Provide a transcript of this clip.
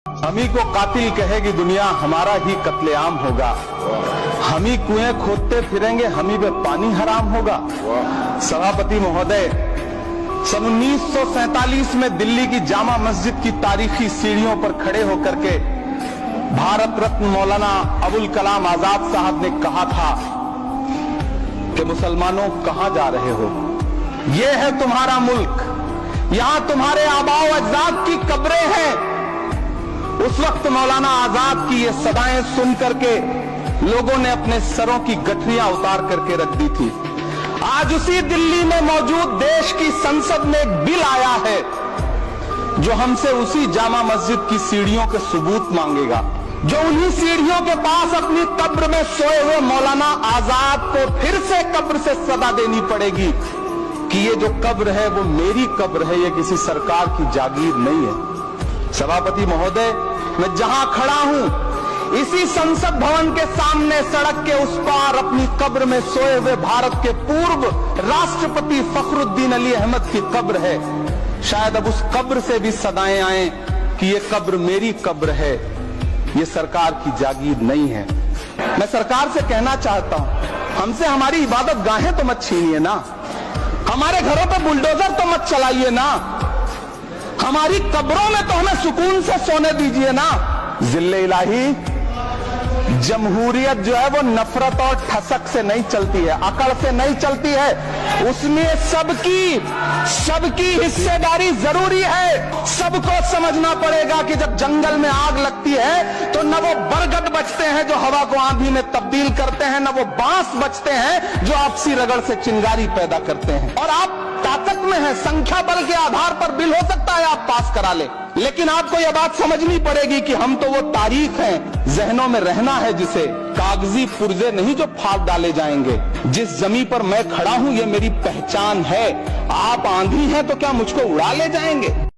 हम ही को कातिल कहेगी दुनिया, हमारा ही कत्लेआम होगा। हम ही कुएं खोदते फिरेंगे, हम ही पे पानी हराम होगा। सभापति महोदय, सन 1947 में दिल्ली की जामा मस्जिद की तारीखी सीढ़ियों पर खड़े होकर के भारत रत्न मौलाना अबुल कलाम आजाद साहब ने कहा था कि मुसलमानों कहां जा रहे हो, ये है तुम्हारा मुल्क, यहां तुम्हारे आबाओ अजदाद की कब्रें हैं। उस वक्त मौलाना आजाद की ये सदाएं सुन करके लोगों ने अपने सरों की गठरियां उतार करके रख दी थी। आज उसी दिल्ली में मौजूद देश की संसद में एक बिल आया है जो हमसे उसी जामा मस्जिद की सीढ़ियों के सबूत मांगेगा, जो उन्हीं सीढ़ियों के पास अपनी कब्र में सोए हुए मौलाना आजाद को फिर से कब्र से सदा देनी पड़ेगी कि ये जो कब्र है वो मेरी कब्र है, ये किसी सरकार की जागीर नहीं है। सभापति महोदय, मैं जहां खड़ा हूं इसी संसद भवन के सामने सड़क के उस पार अपनी कब्र में सोए हुए भारत के पूर्व राष्ट्रपति फखरुद्दीन अली अहमद की कब्र है। शायद अब उस कब्र से भी सदाएं आए कि ये कब्र मेरी कब्र है, ये सरकार की जागीर नहीं है। मैं सरकार से कहना चाहता हूं, हमसे हमारी इबादत गाहें तो मत छीनिए ना, हमारे घरों पे बुलडोजर तो मत चलाइए ना, हमारी कब्रों में तो हमें सुकून से सोने दीजिए ना। जिल्ले इलाही, जमहूरियत जो है वो नफरत और ठसक से नहीं चलती है, अकड़ से नहीं चलती है, उसमें सबकी हिस्सेदारी जरूरी है। सबको समझना पड़ेगा कि जब जंगल में आग लगती है तो न वो बरगद बचते हैं जो हवा को आंधी में तब्दील करते हैं, न वो बांस बचते हैं जो आपसी रगड़ से चिंगारी पैदा करते हैं। और आप ताकत में है, संख्या बल के आधार पर बिल हो सकता है आप पास करा ले, लेकिन आपको यह बात समझनी पड़ेगी कि हम तो वो तारीख हैं, जहनों में रहना है जिसे, कागजी पुर्जे नहीं जो फाड़ डाले जाएंगे। जिस जमीन पर मैं खड़ा हूं ये मेरी पहचान है। आप आंधी हैं तो क्या मुझको उड़ा ले जाएंगे?